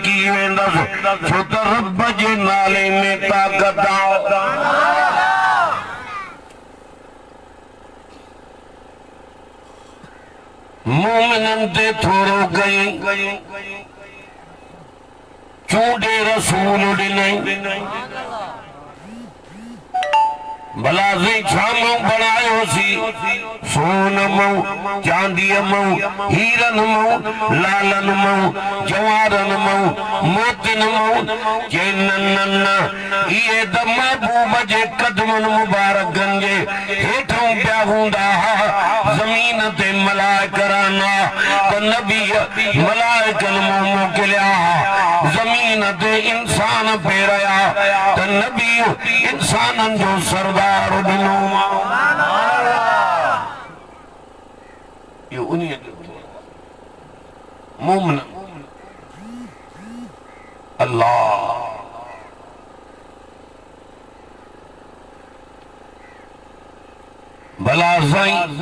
लिकी वेंदस छो त रब जे नाले में ताक़त आ मोमिनन ते थोड़ो गई चूडे रसूल ॾिनई भला से छामो बनायोसी सोन मऊ चांदी मऊ हीरन मऊ लालन मऊ जवारन मऊ मोतिन मऊ जे नन्ना ये द महबूब जे कदमन मुबारकन जे हेठों पिया हूंदा जमीन ते मलाइकराना त नबी मलाइकन मूं मोकिलिया जमीन ते इंसान फेरया त नबी इंसानन जो सरदार ये उन्हीं मोमिन अल्लाह भला साईं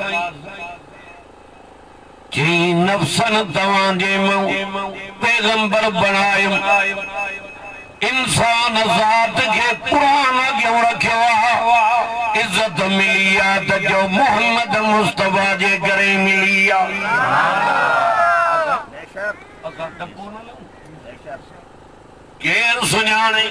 जी नफ्सन तवां जे पैगंबर बनायो इंसान ज़ात के कुरान क्यों रखियो इज्जत मिली आ त जो मोहम्मद मुस्तफा जे करे मिली आ केर सुञाणे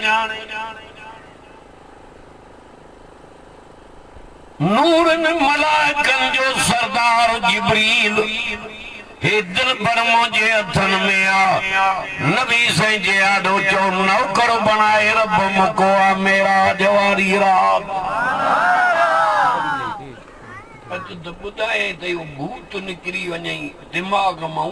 नूरन मलाइकन जो सरदार जिब्रील हे दिल पर मुझे अथन में आ नबी से जे आडो चो नौकर बनाए रब मुको आ मेरा जवारी रात अज त बुधाए त यो भूत निकरी वञई दिमाग मां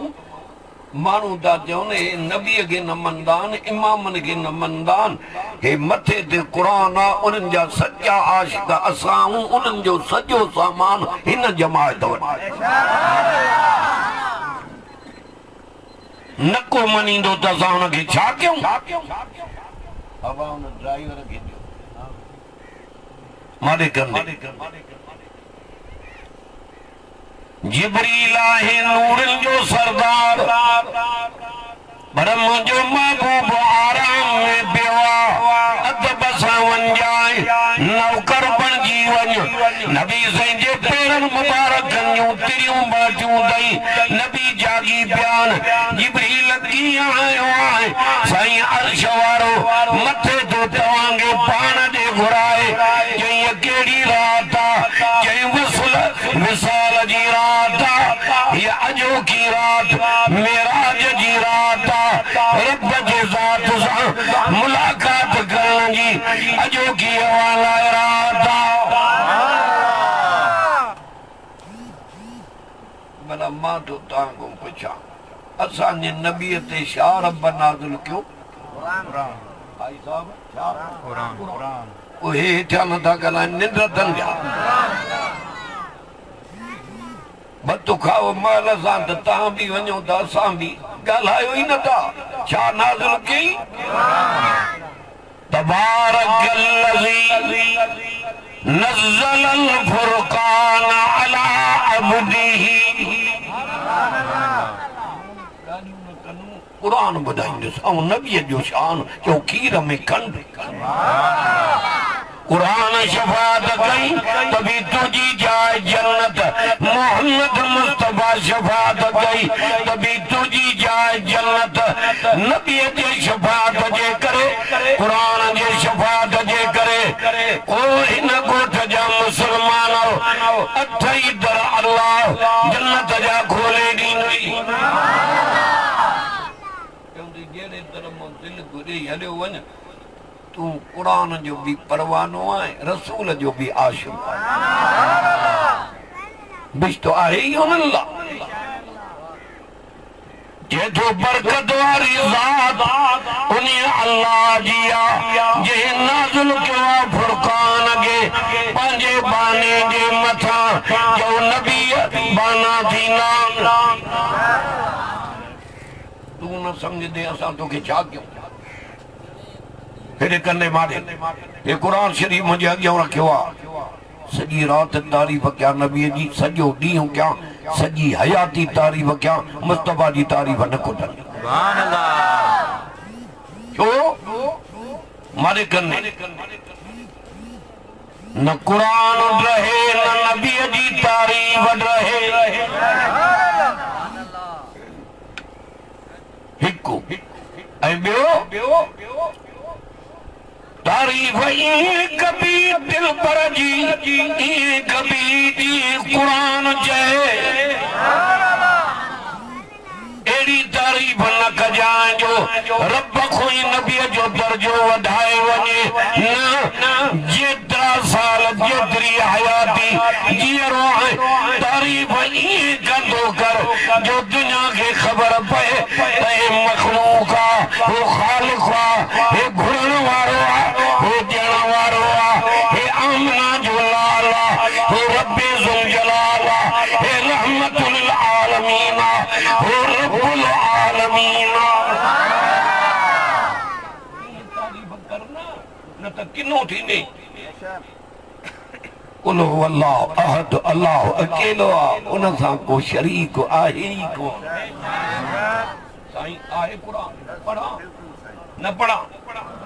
मानू दा चवने नबी के न मंदान इमामन के न मंदान हे मथे ते कुरान आ उनन जा सच्चा आशिक असां उनन जो सजो सामान हिन जमात वटि नको मनींदो त असां हुनखे छा कयूं हवा हुन ड्राइवर खे ॾियो मारे कंदे जिब्रील आहे नूरन जो सरदार पर मुंहिंजो महबूब आराम में पियो आहे अदब सां वञाए नौकर बणिजी वञ नबी साईं जे पेरनि मुबारकनि जूं तिरियूं बाटियूं ॾेई नबी जागी बयान जिब्रील कीअं आयो आहे साईं अर्श वारो मथे तो तव्हांखे पाण ॾे घुराए चई कहिड़ी रात आहे चई विसाल जी रात आहे हीअ अॼोकी रात मेराज जी रात आहे रब जे ज़ात सां मुलाक़ात करण जी अॼोकी हवाला रात भला मां तो तव्हां खां पुछां असांजे नबीअ ते छा रब नाज़िल कयो भाई साहब छा क़ुरान उहे हेठियां नथा ॻाल्हाइनि निंड अथनि पिया बतु खाओ महल सां त तव्हां बि वञो त असां बि ॻाल्हायो ई नथा छा नाज़िल कई तबारकल्लज़ी नज़्ज़लल फ़ुरक़ान अला अब्दिही कुरान ॿुधाईंदुसि ऐं नबीअ जो शान जो खीर में खंड कुरान शफात कई तभी तुझी जाए जन्नत मोहम्मद मुस्तफा शफात कई तभी तुझी जाए जन्नत नबी जे शफात जे करे कुरान जे शफात जे करे ओ इन गोठ जा मुसलमान अठई दर अल्लाह जन्नत जा खोले ॾींदई जेड़े दर मां दिल घुरे हलियो वञ तू कुरान जो भी परवानो है रसूल जो भी आशिक बिश तो आहे ही अल्लाह जे तो बरकत वाली ज़ात उन्हें अल्लाह जिया जे नाज़िल किया फुरकान के पंजे बाने जे मथा जो नबी बाना थी नाम तू न समझ दे असां तोखे छा कयूं फिर कन्ने मारे ये कुरान शरीफ मुझे अॻियां रखियो आहे सॼी राति तारीफ़ कया नबी जी सॼो ॾींहुं कया सॼी हयाती तारीफ़ कया मुस्तफा जी तारीफ़ न कुटनि मारे करने न कुरान रहे न नबी जी तारीफ रहे हिकु ऐं ॿियो तारीफ कभी दिल पर जी कभी दी कुरान चए एड़ी तारीफ न कजाए जो रब खोई नबी जो दर्जो वधाए वने न जेतरा साल जेतरी हयाती जीरो है तारीफ कंदो कर जो दुनिया के खबर पए ते मखलूका वो खालिका हे घुरण वारो हे ॾियण वारो हे आमना जो लाला हे रब्बे ज़ुल जलाला हे रहमतुल लिल आलमीन हे रब्बुल आलमीन तारीफ करना न त किनो थींदे कुल हुवल्लाहु अहद अल्लाह अकेलो उन सां को शरीक आहे ही को साईं आहे कुरान पढ़ा न पढ़ा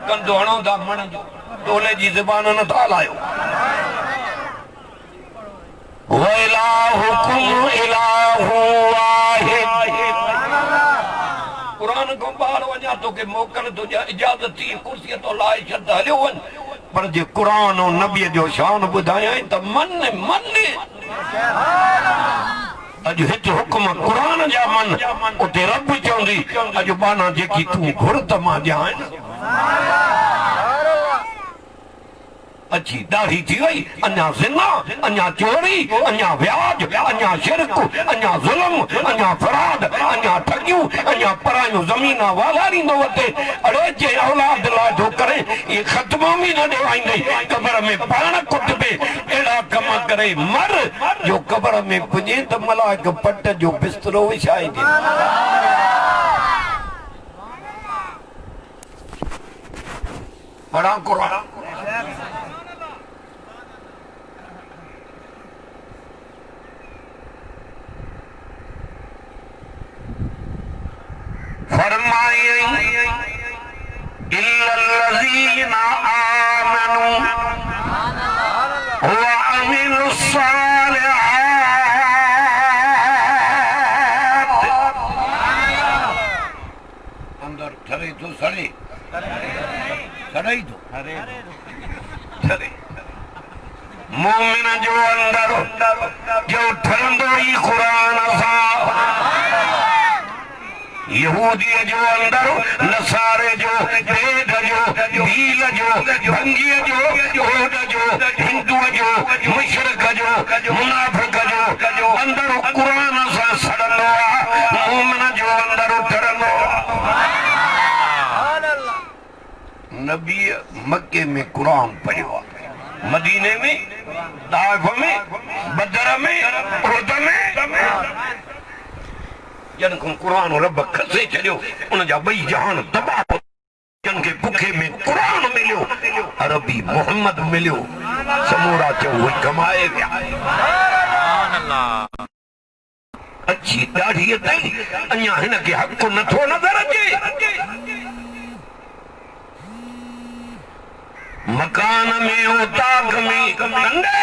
कंदो हणो दा मण जो टोले जी ज़बान न था लायो व इलाहुकुम इलाहु वाहिद कुरान को बाहर वञा तो के मोकल तो इजाजत थी कुर्सी तो लाए छद हलियो वन पर जे कुरान और नबी जो शान बुधाया त मन अज हित हुक्म कुरान जा मन उते रब चौंदी अज बाना जेकी तू घुर त मां ॼाण अच्छी दाढ़ी थी वही अन्या जिना अन्या चोरी अन्या व्याज अन्या शिरक अन्या जुल्म अन्या फराद अन्या ठगियूं अन्या परायूं ज़मीना वालारींदो वटे अड़े जे औलाद लाइ थो करे ये ख़त्म भी न ॾेवाईंदे कबर में पाण कुटबे अहिड़ा कम करे मर जो कबर में पुॼे त मलाइक पट जो बिस्तरो विछाए ॾे पढ़ा कुरान फरमाए इल्लल्लज़ीना आमनू व अमिलुस्सालिहात अंदर ठरे तो सड़े सड़ई तो ठरे मोमिन जो अंदर जो ठरंदो ही कुरान सा यहूदी जो अंदर नसारे जो बेद जो भील जो भंगी जो ओड जो हिंदू जो मुशरिक जो मुनाफिक जो अंदर कुरान सा सड़ंदो मोमिन जो अंदर ठरंदो नबी मक्के में कुरान पढ़ियो मदीने में ताइफ में बदर में उहद में जन को कुरान रब खसे चलियो उन जा बई जहान तबाह जन के भुखे में कुरान मिलियो अरबी मोहम्मद मिलियो समूरा चो वही कमाए विया सुभान अल्लाह अच्छी दाढ़ी तई अन्या हिन के हक नथो नजर अचे मकान में उताक में कंदे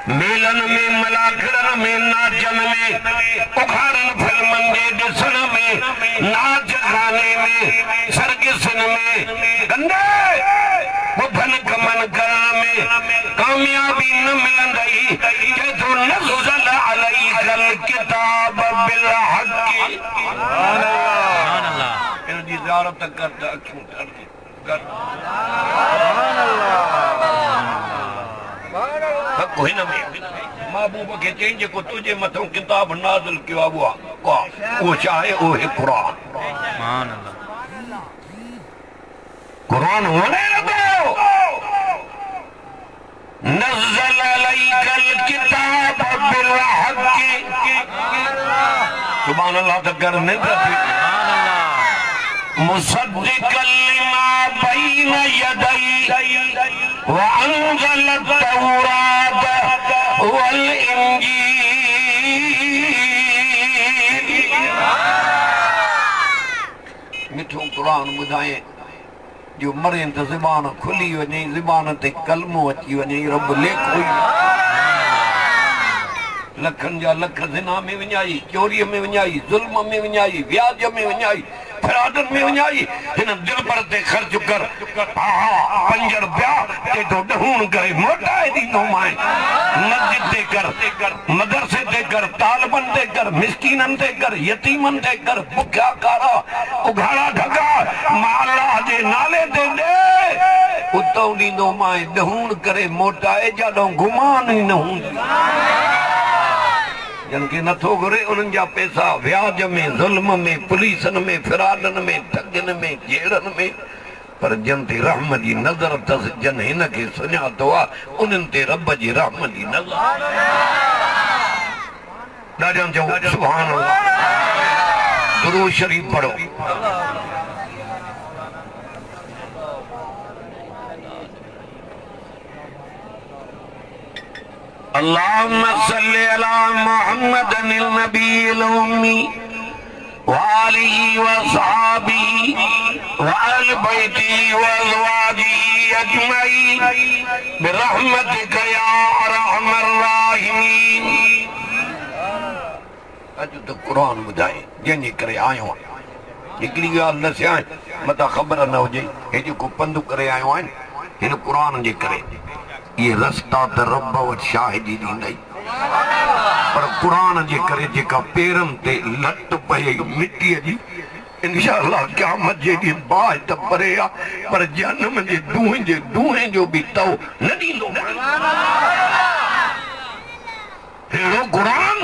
मेलन में मलाखड़न में नाचन में उखाड़न फिल्मन जे ॾिसण में नाच गाने में सरगिसन में गंदे बुधन कमन करण में कामयाबी न मिलंदई के तो नज़ल अलैकल किताब बिल हक़ सुभान अल्लाह इन जी ज़ियारत कर त अखियूं ठरदी कर सुभान अल्लाह कोई न में महबूब के चेंज को तुझे मथों किताब नाज़िल कियो वो चाहे वो है कुरान सुभान अल्लाह कुरान होने लगो नज़ल अलैकल किताब बिल हक़ सुभान अल्लाह तक करने सुभान अल्लाह मुसद्दिक़ल लिमा बैन यदै व अंज़ल तौरात वल इंजील मिठो कुरान बुधाए जो मरे तो ज़बान खुली वञे ज़बान ते कलमो अची वञे रब लेखो लखनि जा लख ज़िना में विञाई चोरीअ में विञाई ज़ुल्म में विञाई व्याज में विञाई फराडनि में विञाई हिन दिल पर ते ख़र्च कर ₹5 ते तो ॾहूण करे मोटाए ॾींदोमांइ मस्जिद ते कर मदरसे ते कर तालिबनि ते कर मिस्कीननि ते कर यतीमनि ते कर बुखिया कारा उघाड़ा ढगा मां अल्लाह जे नाले ते ॾे उतां ॾींदोमांइ ॾहूण करे मोटाए जाॾो गुमान ई न हूंदी जिनके नथो घुरे उन्हनि जा पैसा व्याज में ज़ुल्म में पुलिसनि में फिराडनि में ठगनि में जेड़नि में पर जिन ते रहम जी नज़र अथसि जिन हिन खे सुञातो आहे उन्हनि ते रब जी रहम जी नज़र ॾाढा चओ सुभान अल्लाह दुरूद शरीफ़ पढ़ो अल्लाहुम्मा सल्लि अला मुहम्मदिन नबील उम्मी व आलिहि व सहाबिहि व अहल बैतिहि व अज़वाजिहि अजमईन बिरहमतिका या अरहमर राहिमीन। अॼु त क़ुरान ॿुधाए जंहिंजे करे आयो आहियां हिकिड़ी ॻाल्हि न सियां मथां ख़बर न हुजे हे जेको पंधु करे आयो आहिनि हिन क़ुरान जे करे ये रस्ता त रब वटि शाहिदी ॾींदई पर क़ुरान जे करे जेका पेरनि ते लट पए मिटीअ जी इंशाअल्लाह क़यामत जे ॾींहुं बाहि त परे आहे पर जनम जे दूंहें जो बि तव न ॾींदो अहिड़ो क़ुरान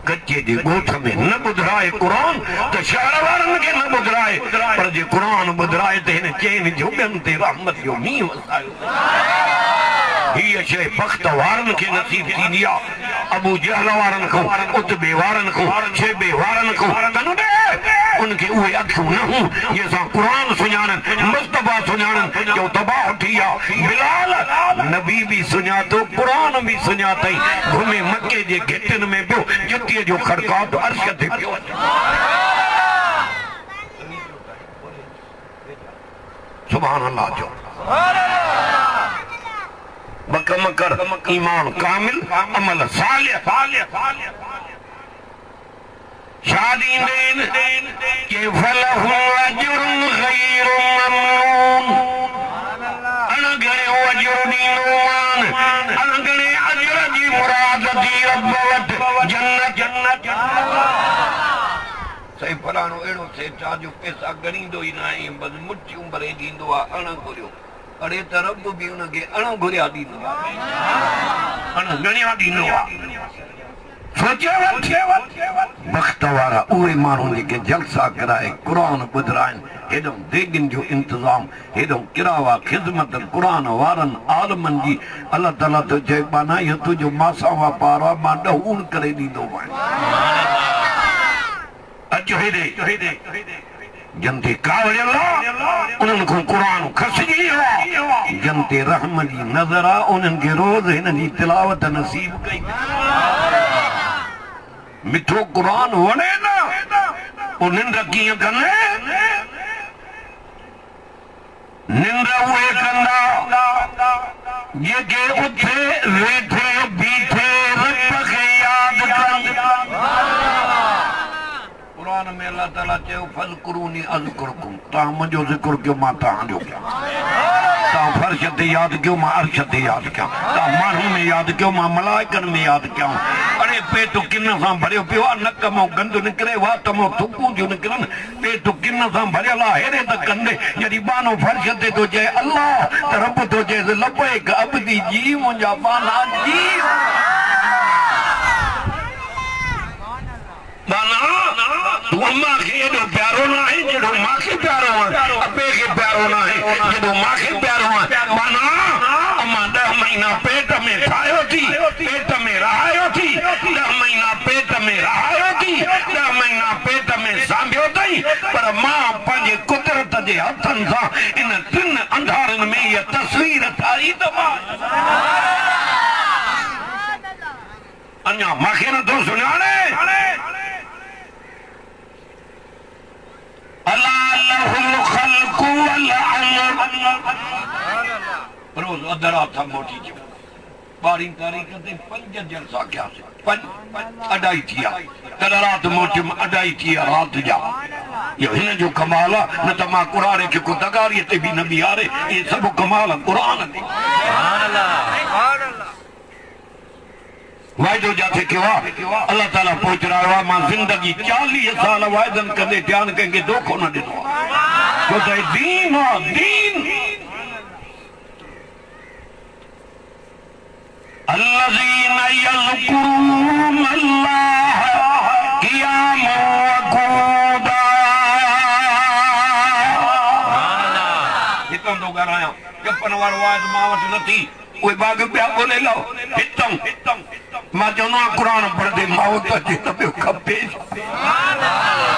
कच्चे जे ॻोठ में न ॿुधाए क़ुरान त शहर वारनि खे न ॿुधाए पर जे क़ुरान ॿुधाए त हिन चइनि जो ॿियनि ते रहमत जो मींहुं वसायो हीअ शइ बख़्त वारनि खे नसीब थींदी आहे अबू जहल वारनि खां उतबे वारनि खां शेबे वारनि खां उनखे उहे अखियूं न हूं जंहिंसां क़ुरान सुञाणनि मुस्तफ़ा सुञाणनि जो तबाह थी आहे बिलाल नबी बि सुञातो क़ुरान बि सुञातई घुमे मके जे गिटनि में पियो जुतीअ जो खड़काट अर्श ते पियो सुभान अल्लाह जो बकम कर ईमान कामिल अमल सालिह शादी देन के फलहु अजरुन गैरु ममनून अनगणे अजर दीनवान अनगणे अजर जी मुराद दी रब वट जन्नत सही फलाणो अहिड़ो सेठा जो पैसा गणींदो ई न आहे बस मुठियूं भरे ॾींदो आहे अण घुरियो अड़े त रब बि उनखे अण घुरिया ॾींदो आहे अण गणिया ॾींदो आहे बख़्त वारा उहे माण्हू जेके जलसा कराए क़ुरान ॿुधाइनि हेॾो देगिन जो इंतज़ाम हेॾो किरावा ख़िदमत क़ुरान वारनि आलमनि जी अलाह ताला तो चए माना इहो तुंहिंजो मासा वापार आहे मां ॾहूण करे ॾींदोमांइ अचो हेॾे जिन ते कावड़ियल आहे उन्हनि खां क़ुरान खसिजी वियो आहे जिन ते रहम जी नज़र आहे उन्हनि खे रोज़ हिन जी तिलावत नसीब कई मिठो क़ुरान वणे न पोइ निंड कीअं कंदे निंड उहे कंदा जेके उथे वेठे बीठे रब खे यादि कनि क़ुरान में अल्लाह ताला चयो फज़कुरूनी अज़कुरकुम तव्हां मुंहिंजो ज़िक्र कयो मां तव्हांजो कयां तव्हां फर्श ते यादि कयो मां अर्श ते यादि कयां तव्हां माण्हुनि में यादि कयो मां मलाइकनि में यादि कयां अड़े पेट किन सां भरियो पियो आहे नक मां गंद निकिरे वात मां थुकूं थियूं निकिरनि पेट किन सां भरियल आहे हेॾे त कंदे जॾहिं बानो फर्श ते थो चए अल्लाह त रब थो चएसि लबैक अब्दी जी मुंहिंजा बाना जी तू अम्मा खे एॾो प्यारो न आहे जहिड़ो मूंखे प्यारो आहे अबे खे प्यारो न आहे जहिड़ो मूंखे प्यारो आहे माना अम्मा 10 महीना पेट में ठाहियो थी पेट में रहायो थी 10 महीना पेट में रहायो थी 10 महीना पेट में सांभियो अथई पर मां पंहिंजे कुदरत जे हथनि सां इन 3 अंधारनि में इहा तस्वीर ठाही त मां अञा मूंखे नथो सुञाणे अल्लाह रोज अदरा था मोटी जो 12 तारीख ते 5 जलसा क्या से 5 अडाई थिया कल रात मोटी अडाई थिया रात जा ये हिन जो कमाल न त मां कुरान के को तगारी ते भी नबी आरे ये सब कमाल कुरान ते सुभान अल्लाह वायदो जाते केवा अल्लाह ताला पहुंच रहा है मां जिंदगी 40 साल वायदन कदे ध्यान कहेंगे धोखो न दिनो तो दीन दीन अल्लज़ीना यज़कुरून अल्लाह क़ियामन व क़ुऊदा हितों तो कराया कपन वारो वाद मावट नथी कोई बाग पे बोले लो हितों मां चवनो कुरान पढ़ दे मौत अचे त पियो खपे सुभान अल्लाह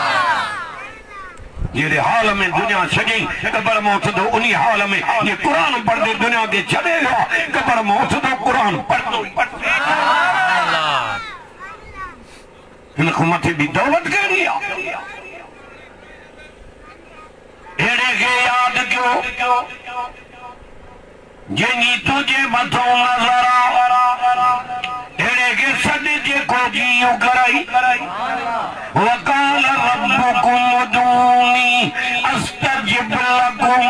जेरे हाल में दुनिया छड़ी कबर मौत दो उन्हीं हाल में ये कुरान पढ़ दे दुनिया के छड़ेगा कबर मौत दो कुरान पढ़ दो इनको मथे भी दौलत करी एड़े के याद क्यों जिनी तुझे मथो नजरा एड़े के सॾे जेको जियो कराई वकाल रब्बुकुम उदूनी अस्तजिब लकुम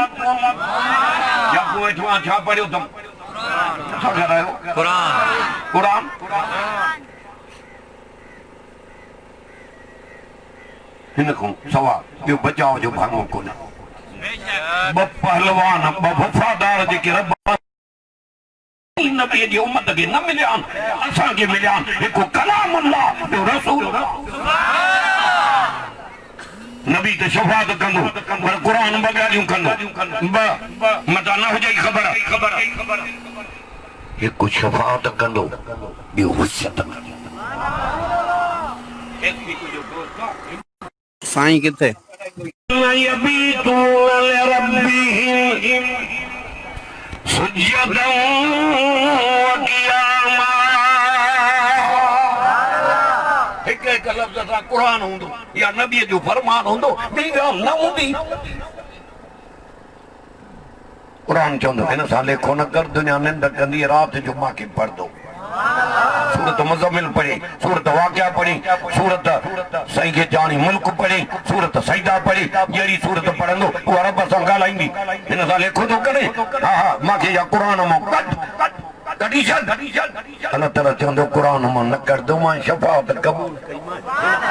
या कोई तो अच्छा पढ़ियो तुम छा कर रहे हो कुरान कुरान इनको सवा यो बचाव जो भांगो को न ब पहलवान ब वफादार जेके रब नबी जी उम्मत के न मिलियान असा के मिलियान एको कलामुल्लाह बि रसूल नबी ते शफाअत कंदो पर कुरान बगालियूं कंदो ब मता न हुजे खबर एको शफाअत कंदो बि वसियत साईं किथे एक लफ्ज़ सां कुरान हूंदो या नबी जो फरमान हूंदो ॿी ॻाल्हि न हूंदी कुरान चवंदो हिन सां लेखो न कर दुनिया निंड कंदी रात जो मांखे पढ़ंदो सूरत मुज़म्मिल पढ़ी सूरत वाक़िया पढ़ी सूरत सही के जानी मुल्क पढ़ी सूरत सईदा पढ़ी जहिड़ी सूरत पढ़ंदो उहा रब सां ॻाल्हाईंदी हिन सां लेखो थो करे हा हा मांखे या कुरान मां कढी छॾ अल्लाह ताला चवंदो कुरान मां न कढंदो मां शफ़ाअत क़बूल कई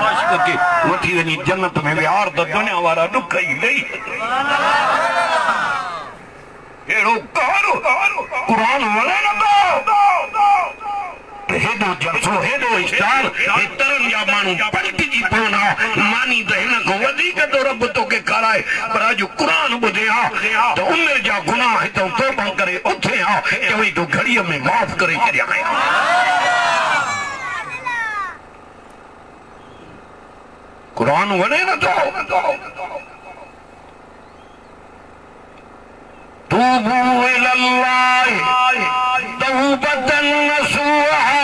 आशिक़ खे वठी वञी जन्नत में विहार त दुनिया वारा ॾुख ई ॾेई अहिड़ो कुरान वणे नथो हेॾो जलसो हेॾो इश्तार तरन जा माण्हू पलटिजी पवंदा मानी त हिन खां वधीक तो रब तोखे खाराए पर अॼु क़ुरान ॿुधे हा त उमिरि जा गुनाह हितां तौबा करे उथे हा चवई तो घड़ीअ में माफ़ करे छॾिया आहियां क़ुरान वणे नथो तूबू इलल्लाह तौबतन नसूहा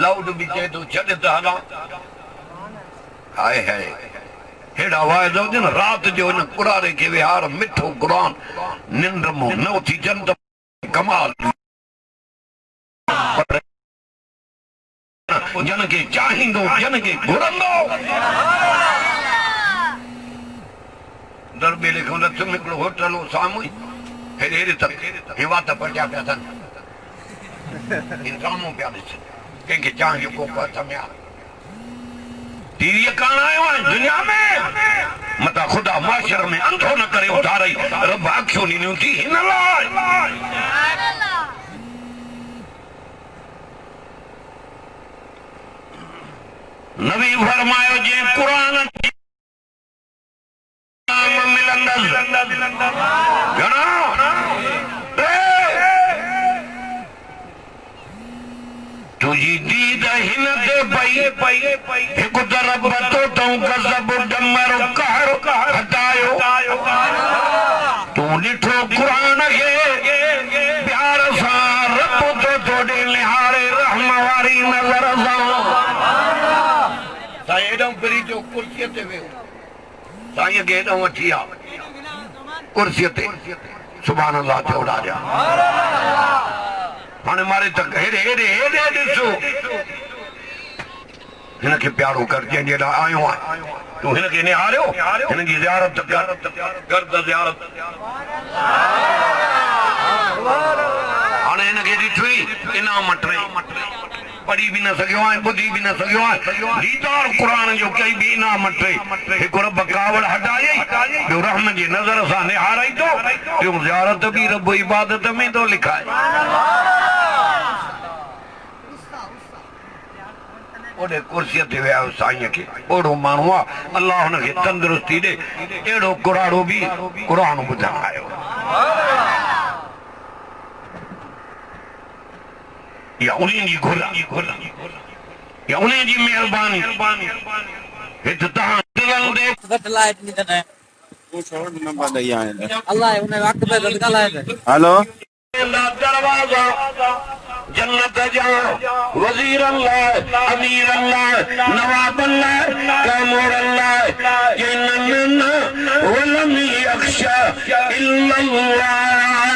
लाउड भी चए तो छॾ त हला हाय हाय हेड़ा वाइदो हुजनि रात जो हिन क़ुरान खे विहार मिठो क़ुरान निंड मां न उथी जन त कमाल जन खे चाहींदो जन खे घुरंदो दरबे लिखो न तुम हिकिड़ो होटल हो साम्हूं हेॾे हेॾे तक हेवा त पटिया पिया अथनि इंसामूं पिया ॾिसनि कंहिंखे चाहि जो कोप हथ में आहे टीवीअ कान आयो आहे दुनिया में मता ख़ुदा माशर में अंधो न करे उधारई रब अखियूं ॾिनियूं थी हिन लाइ नबी फरमायो जे कुरान तुझी दीद हिन ते पई हिकु तरफ़ तो तूं गज़ब डमर कहर हटायो तूं ॾिठो क़ुरान खे प्यार सां रब तो तोड़े निहारे रहम वारी नज़र सां साईं एडम परी जो कुर्सी ते वे साईं के एडम वठी आ कुर्सी ते सुभान अल्लाह चौड़ा जा हाने मारे तक हेरे हेरे हेरे दिसो हिनखे प्यारो कर जेड़ा आयो है तू हिनखे ने हारियो हिनजी ज़ियारत कर ज़ियारत हाने हिनखे ॾिठई इनाम मटे पढ़ी भी न सकियो है बुधी भी न सकियो है दीदार कुरान जो कई भी इनाम मटे एक रब कावड़ हटाई जो रहम जी नजर सा निहाराई तो जो ज़ियारत भी रब इबादत में तो लिखा है ओडे कुर्सी ते वे साईं के ओडो मानू अल्लाह उनके तंदुरुस्ती दे एड़ो कुराड़ो भी कुरान बुधायो या उन्हीं जी घुरा या उन्हीं जी मेहरबानी हित तहां दिलन दे सैटेलाइट नहीं देना है वो छोड़ नंबर दे आए अल्लाह उन्हें वक्त पे दरगाह लाए हेलो दरवाजा जन्नत जा वजीर अल्लाह अमीर अल्लाह नवाब अल्लाह कामूर अल्लाह जिन्नन वलम यख्शा इल्लल्लाह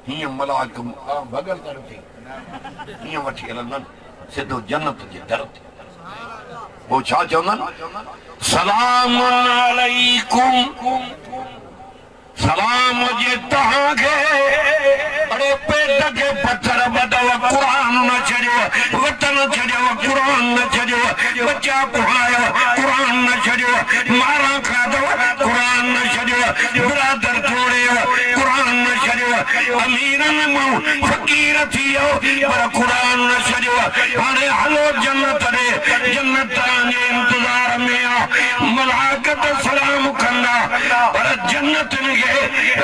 हिय मलाक बगल करती हिय वठी हलंदन सिधो जन्नत जे दर ते वो छा चवंदन सलाम अलैकुम सलाम जे तहां के अरे पेट के पत्थर बदव कुरान न छड़ियो वतन छड़ियो कुरान न छड़ियो बच्चा पढ़ायो कुरान न छड़ियो मारा खादो कुरान न छड़ियो बिरादर जोड़ियो कुरान न छड़ियो अमीरन मां फकीर थियो पर कुरान न छड़ियो हाणे हलो जन्नत रे जन्नत जे इंतजार में आ मलाइकत सलाम कंदा पर जन्नत ने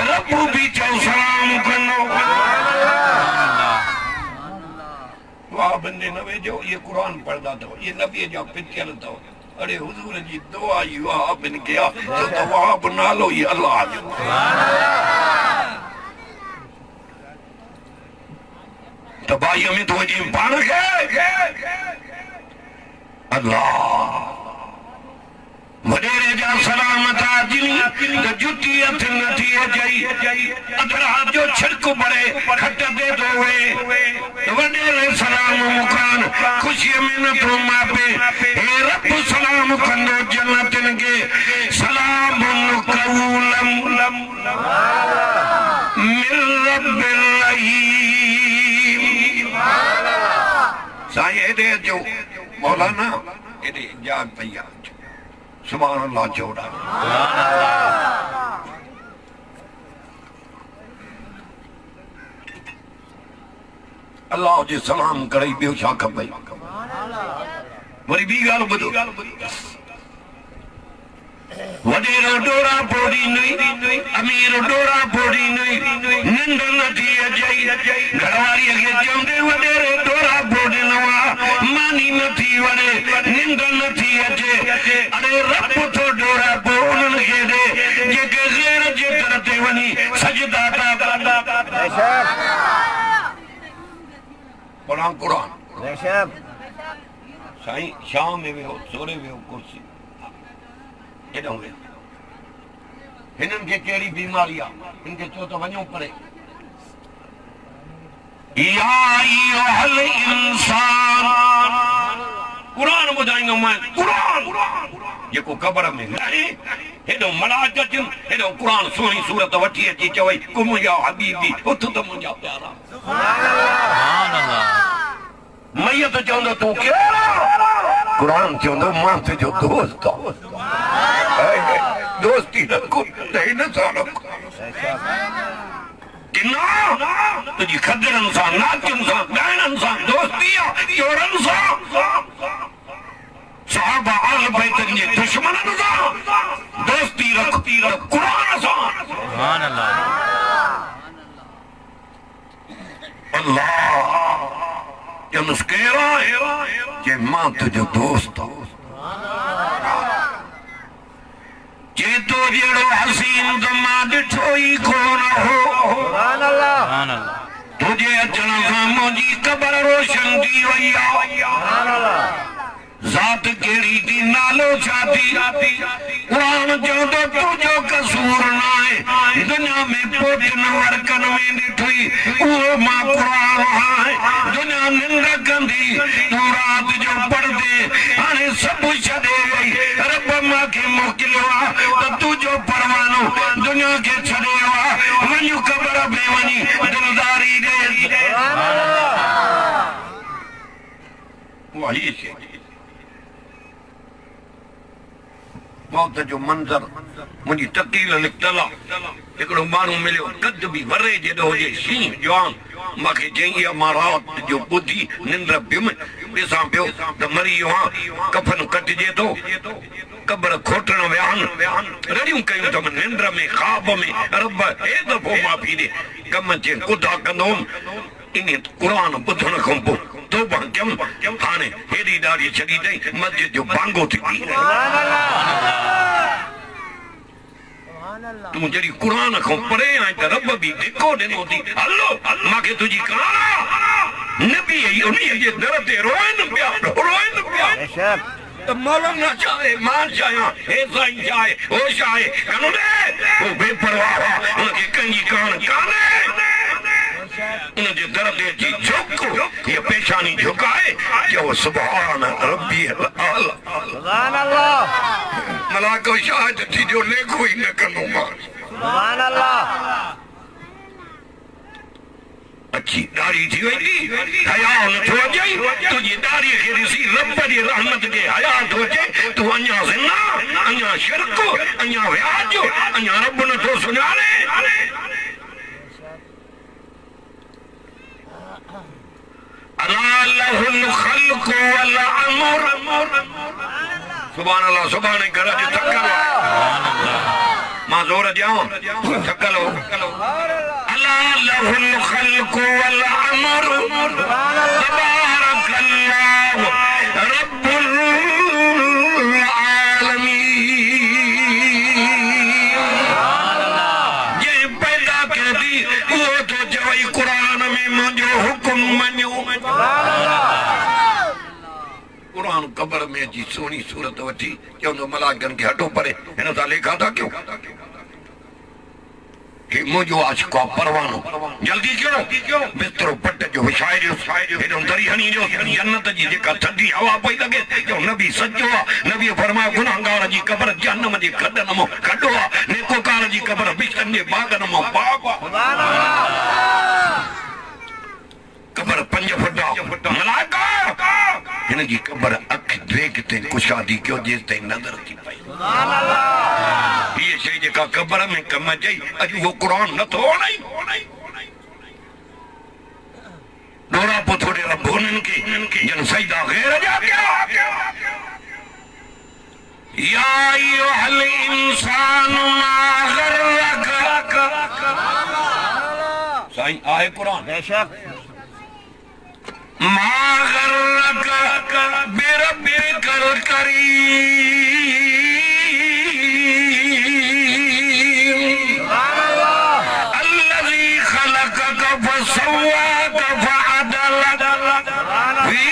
रब भी चो सलाम कनो वाह बंदे नवे जो ये कुरान पढ़दा तो ये नबी जा पितल तो अरे हुजूर जी दुआ ही वाह बिन गया तो वाह बना लो ये अल्लाह जो तो भाई हमें तो जी पान के अल्लाह वडेरे जा सलामत आजिनी तो जुती हथ न थी अजई अदर हाथ जो छिड़क बड़े खट दे दो वे वडेरे सलाम मुकान खुशी में न तो मापे हे रब सलाम कंदो जन्नतन के सलाम कौलम मिन रब्बिल रहीम साईं दे जो मौलाना एदे जान भैया सुभान अल्लाह जोड़ा अल्लाह जे सलाम करे बियो छा खपे वरी बी गाल बुधो वडेरो डोरा पोड़ी नहीं अमीर डोरा पोड़ी नहीं निंद नथी अजई घरवारी के चंदे वडेरे डोरा पोड़ी नवा मानी नथी वड़े निंद नथी अचे अरे रब तो डोरा पोड़न के दे जेके गैर जे तरते वनी सजदा ता कंदा पढ़ा कुरान साईं शाम में वियो सोरे वियो कुर्सी एडो वे हिनन के केड़ी बीमारी आ इनके चो तो वणो पड़े या अय्युहल इंसान कुरान बुधाइनो मैं कुरान जेको कब्र में रहे हेडो मलाइकत हेडो कुरान सोनी सूरत वठी अची चवई कुम या हबीबी उठ तो मुंजा प्यारा सुभान अल्लाह मैयत चवंदो तू केड़ा कुरान चवंदो मां तुझो दोस्त दोस्ती रखो नहीं न सारो किन्ना तुझी खदरन सा नाचन सा गायन सा दोस्ती चोरन सा साहबा आल बैतन जे दुश्मनन सा दोस्ती रखती रख कुरान सा सुभान अल्लाह जो मुस्केरा जे मां तुझो दोस्त जे तो जेड़ो हसीन तो मां डिठो ही कोन हो अचण सां मुंहिंजी क़बर रोशन थी वई आहे ज़ात कहिड़ी थी नालो छा थी क़ुरान चवंदो तुंहिंजो कसूर न आहे दुनिया में पोटन वर्कन में ॾिठई उहो मां क़ुरान आहे दुनिया निंड कंदी तूं रात जो पढ़दे हाणे सभु छॾे वई रब मूंखे मोकिलियो आहे त तुंहिंजो परवानो दुनिया खे छॾे वियो आहे वञू क़बर में वञी दिलदारी ॾे वही शइ मौत जो मंज़र मुंहिंजी तकील निकितल आहे हिकिड़ो माण्हू मिलियो कद बि वरे जेॾो हुजे शींहं जवान मूंखे चई इहा मां राति जो ॿुधी निंड पियुमि ॾिसां पियो त मरी वियो आहियां कफन कटिजे थो क़बर खोटण विया आहिनि रड़ियूं कयूं अथमि निंड में ख़्वाब में रब हे दफ़ो माफ़ी ॾे कम जे कुदा कंदोमि इन क़ुरान ॿुधण खां पोइ तौबा कयमि हाणे हेॾी ॾाढ़ी छॾी अथई मस्जिद जो बांगो थी पई तूं जॾहिं क़ुरान खां पढ़े आहीं त रब बि धिको ॾिनो थी हलो मूंखे तुंहिंजी कहाणी नबी उन्हीअ जे दर ते रोइनि पिया त मौलाना छा आहे मां छा आहियां हे साईं छा आहे हो छा आहे कानून उहो बेपरवाह आहे हुनखे कंहिंजी कहाणी कान्हे उनजे दर ते अची झुक ये पेशानी झुकाए जो सुभान रब्बी सुभान अल्लाह मलाको शायद थी जो लेखो ही न कंदो मां सुभान अल्लाह अच्छी दाढ़ी थी वई हया नथो अचे तुंहिंजी दाढ़ी खे ॾिसी रब जी रहमत जे हया थो अचे तूं अञा ज़िना अञा शिरक अञा व्याज अञा रब नथो सुञाणे सुभान अल्लाह सुभाणे घर जो थकल मां जोर ॾियां थकल अल्लाह लहुल ख़ल्क़ु वल अमर तबारक अल्लाह रब्बुल आलमीन जे पैदा कई उहो तो चवई क़ुरान में मुंहिंजो हुकुम मञो क़ुरान क़बर में अची सोनी सूरत वठी चवंदो मलाइकनि खे हटो परे हिन सां लेखा था कयो कि मुंहिंजो आशिक़ आहे परवानो जल्दी कयो बिस्तरो पट जो विछाए ॾियो हेॾो दरी हणी ॾियो जन्नत जी जेका थधी हवा पई लॻे जो नबी सचो आहे नबीअ फरमायो गुनाहगार जी क़बर जहन्नम जे खॾनि मां खॾो आहे नेकोकार जी क़बर बिछड़नि जे बाग़नि मां बाग़ आहे क़बर 5 फुट मलाइका हिन जी क़बर अख देख ते कुशादी कयो जेसि ताईं नज़र थी पई सुभान अल्लाह हीअ शइ जेका क़बर में कम अचे अॼु उहो क़ुरान नथो वणे ॾोरा पोइ थोरे रबोननि खे जन सजदा ग़ैर जा कया या अय्युहल इंसानु मा गर्रक साईं आहे क़ुरान बेशक मा गर्रक बिरब्बिकल करीम अल्लज़ी खलक़क फसव्वाक फअदलक फी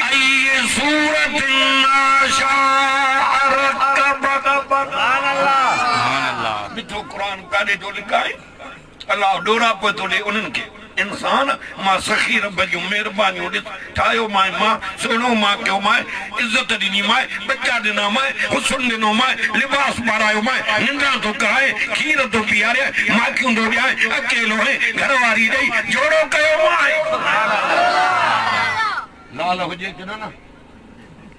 अय्यि सूरतिन मा शाअ रकबक सुभान अल्लाह मिठो क़ुरान काॾे जो लिखा है अल्लाह ॾोरा पोइ थो ॾे उन्हनि खे इंसान मां सखी रब जूं महिरबानियूं ॾिस ठाहियो मां सुहिणो मां कयो मां इज़त ॾिनी मां बच्चा ॾिना मां हुस्न ॾिनो मां लिबास पारायो मां निंड्रा थो कराए खीर थो पीआरे माखियूं थो ॾियां अकेलो है घर वारी ॾेई जोड़ो कयो मां लाल हुजे की न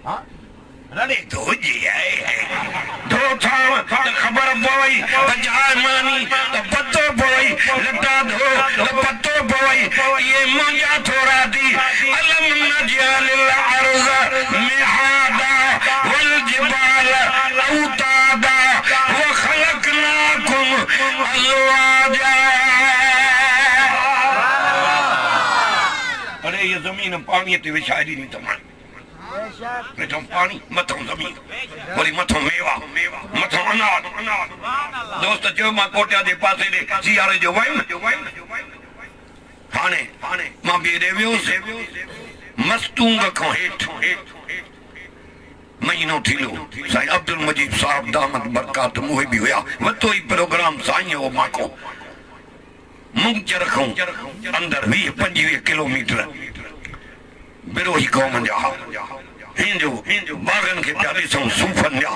हा रड़े तो दो खबर पवई जाए मानी तो पत्तो पवई लटा धो तो पत्तो पवई ये मुंजा थोड़ा दी अलम नजलिल अर्ज़ मिहादा वल जिबाल औतादा व खलकनाकुम अज़वाजा अरे ये जमीन पानी ते विछाई दी तमाम मिठो पानी मथों ज़मीन वरी मथों मेवा मथों अनाज दोस्त चयो मां कोटिया जे पासे ॾे सियारे जो वयुमि हाणे मां ॿिए वियोसि मस्तूंग खां हेठि महीनो थी लो साईं अब्दुल मजीद साहब दामत बरकात मुहे भी हुया वतो ही प्रोग्राम साईं हो माको मुंगचर खां अंदर 20-25 किलोमीटर बिरोही कौम जा हिंदू बागन के प्यारे सौ सूफन जा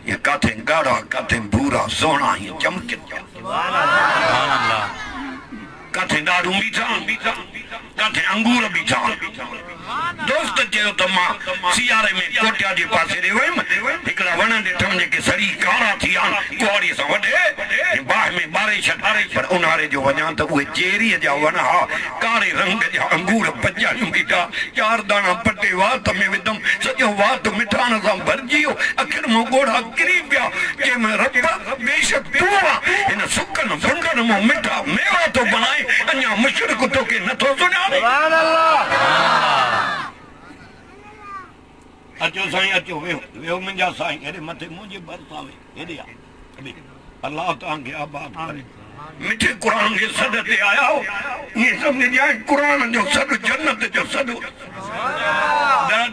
ये काथे गाढ़ा काथे भूरा सोना ही चमके सुभान अल्लाह काथे दारू मीठा काथे अंगूर बीठा दोस्त चयो त मां सियारे में कोटिया जे पासे रे वयम हिकड़ा वण ॾिठम जेके सड़ी कारा थी आन कुआड़ी सां वढे बाह में बारे छॾ पर उन्हारे जो वञा त उहे चेरी जा वण हा कारे रंग जा अंगूर बचा बीठा चार दाना पटे वात में विधम सॼो वात मिठाण सां भरजी वियो अखिर मूं ॻोढ़ा किरी पिया के मैं रब बेशक तू इन सुकन भुंगन मूं मिठा मेवा तो बनाए अञा मुशरिक तोखे नथो सुञाणे सुभान अल्लाह अचो साईं अचो वेहो मुंहिंजा साईं हेॾे मथे मुंहिंजे भरिसां वेह हेॾे अल्लाह तव्हांखे आबाद करे मिठे क़ुरान जे सॾ ते आया हो ईअं सम्झ जाए क़ुरान जो सॾ जन्नत जो सॾ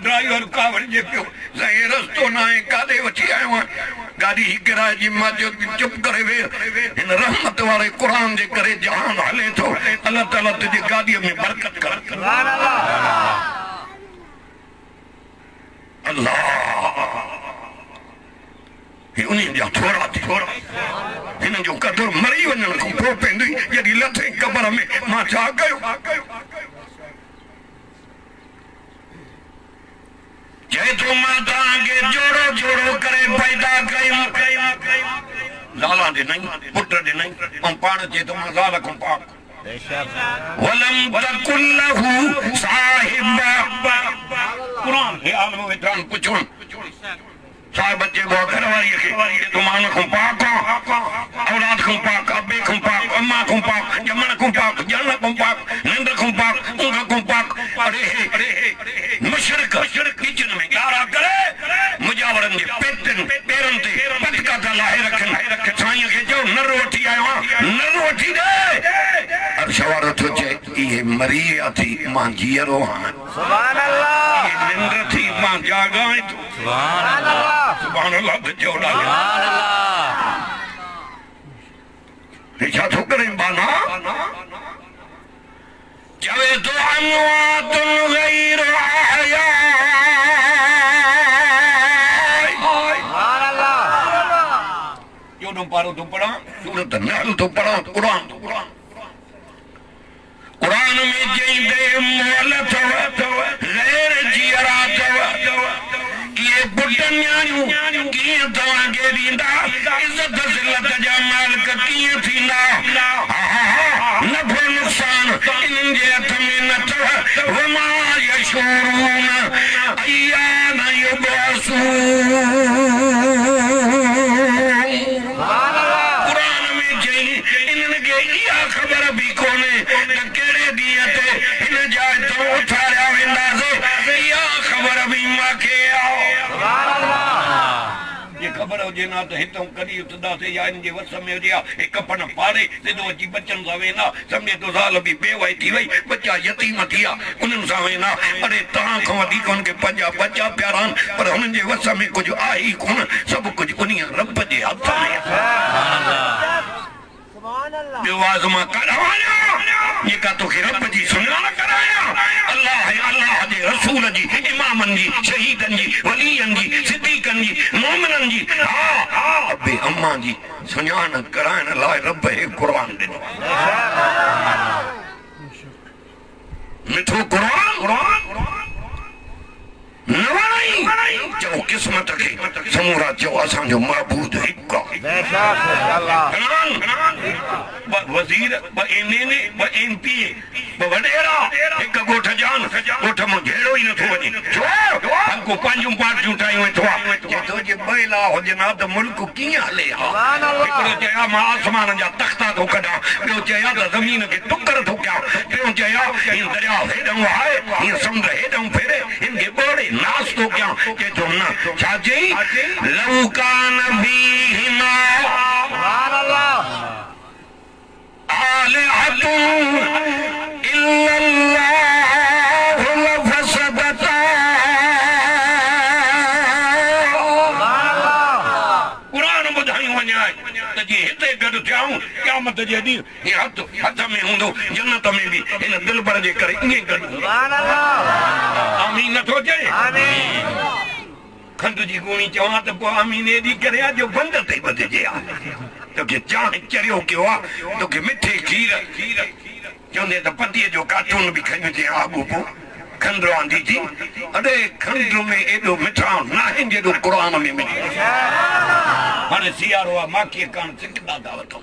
ड्राइवर कावड़ जे पियो साईं रस्तो न आहे काॾे वठी आयो आहियां गाड़ी ही किराए जी मां जो चुप करे वेह हिन रहमत वारे क़ुरान जे करे जहान हले थो अल्लाह ताला तुंहिंजी गाॾीअ में बरकत कर सुभान अल्लाह अल्लाह ये उन्हीं जा थोड़ा इन जो कदर मरी वञण खां पोइ पवंदी जॾहिं लथे कबर में मां छा कयो जय तो मां तव्हांखे जोड़ो जोड़ो करे पैदा कयूं ज़ाला ॾिनई पुट ॾिनई ऐं पाण चए थो मां ज़ाल खां पाक वलम तकुल लहू साहिब कुरान हे आलम वेठान पुछो साहिब बच्चे को घरवारी के तो मान को पाक औलाद को पाक अबे को पाक अम्मा को पाक जमन को पाक जन को पाक नंद को पाक उंग को पाक अरे मुशरिक किचन में गारा करे मुजावरन दे पेटन पेरन ते पटका दा लाहे रखन साईं के जो न रोटी आयो न रोटी दे अब शवारो तो जे ये मरी थी मां जीरो हां सुभान अल्लाह ये निंद्र थी मां जागा तो सुभान अल्लाह सुभान अल्लाह ते जोड़ा सुभान अल्लाह देखा तो करें बाना जवे तो अमवातुन गैर अहया सुभान अल्लाह यो तुम पारो तो पढ़ा सूरत नहल तो पढ़ा कुरान कुरान में जईंदे मोहलत गैर जियरा ये बुढ़न न्याणियूं कीअं तव्हांखे ॾींदा इज़त ज़िलत जा मालिक कीअं थींदा नफ़ो नुक़सान इन्हनि जे हथ में न अथव वमा यशूरून अय्यान युबअसून कुरान में चई इन्हनि खे इहा ख़बर बि कोन्हे त कहिड़े ॾींहं ते हिन जाइ तां उथारिया वेंदासीं इहा ख़बर बि मूंखे ये खबर हो जे ना तो हितों कदी उतदा से या इनके वस में दिया एक कपन पारे ते दो जी बच्चन सावे ना समझे तो साल भी बेवाई थी वई बच्चा यतीम थिया उनन सावे ना अरे ता को दी कोन के पंजा बच्चा प्यारान पर उनन जे वस में कुछ आई कोन सब कुछ उनी रब जे हाथ में सुभान अल्लाह सुभान अल्लाह बेवाज मा कराया ये का तो रब जी सुना कराया अल्लाह है अल्लाह दे रसूल जी इमामन जी शहीदन जी वलियन जी सिद्दीकन जी मोमिनन जी हां अबे अम्मा जी सुञाण कराइण लाइ रब हे कुरान ॾिनो मिठो कुरान न वणाई जो किस्मत खे समूरा जो असांजो महबूद हिकु वज़ीर एमएलए एमपी वडेरा हिकु ॻोठ जान ॻोठ मां घेड़ो ई नथो वञे छो हमको पंहिंजूं पार्टियूं ठाहियूं थो जे बैला हुजनि हा त मुल्क कीअं हले हा हिकिड़ो चया मां आसमान जा तख़्ता थो कढां ॿियो चया त ज़मीन खे टुकर थो कयां टियों चया हीअं दरिया हेॾां आहे हीअं समुंड हेॾां फेरे हिन खे ॿोड़े नास थो कयां के तो न छा चई लौकान बीहिमा सुभान अल्लाह आलिहतुन गॾु थियाऊं क़यामत जे ॾींहुं हे हथ में हूंदो जन्नत में बि हिन दिल भर जे करे ईअं गॾु आमीन नथो चए खंड जी गोणी चवां त पोइ आमीन एॾी करे आहे जो बंद ते ॿधिजे आहे तोखे चांहि चरियो कयो आहे तोखे मिठे खीर चवंदे त पतीअ जो कार्टून बि खणी अचे आबू पोइ खंड वांदी थी अड़े खंड में एॾो मिठाण न आहे जेॾो क़ुरान में मिठो हाणे सियारो आहे माखीअ कान सिकंदा था वठो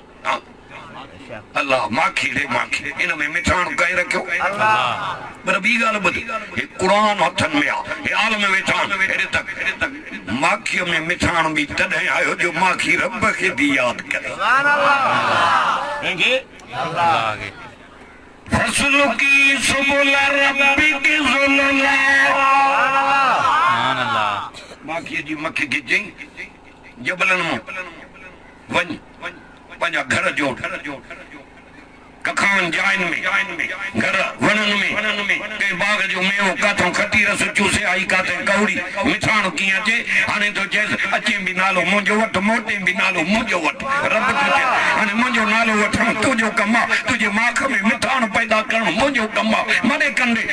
अल्लाह माखी रे माखी इन में मिठाण कई रखियो पर ॿी ॻाल्हि ॿुध हे क़ुरान हथनि में आहे हे आलम वेठा हेॾे तक माखीअ में मिठाण बि तॾहिं आयो जो माखी रब खे बि यादि करे फसलुकी सुबुल रब्बिकी ज़ुलला माखीअ जी मखी खे चई जबलनि मां वञ पंहिंजा घर जोड़ कखान जाइन में घर वणनि में के बाग जो मेवो काथों खटी रस चूसे आई काथे कौड़ी मिठाण कीअं अचे हाणे तो चएसि अचे बि नालो मुंहिंजो वठ मोटे बि नालो मुंहिंजो वठ रब तो चए हाणे मुंहिंजो नालो वठण तुंहिंजो कमु आहे तुंहिंजे माख में मिठाण पैदा करण मुंहिंजो कमु आहे मरे कंदे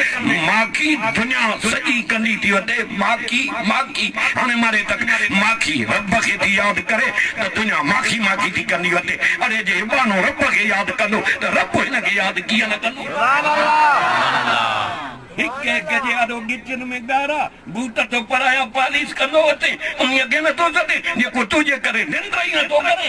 माखी दुनिया सॼी कंदी थी वठे माखी हाणे मारे तक माखी रब खे थी यादि करे त दुनिया माखी थी कंदी वठे अरे जे बानो रब खे यादि कंदो त रब हिनखे यादि कीअं न कंदो हिकु जे आॾो गिचन में ॻारा बूट तो पराया पालिश कंदो अचे उन अॻे नथो सॾे जेको तुंहिंजे करे निंड ई नथो करे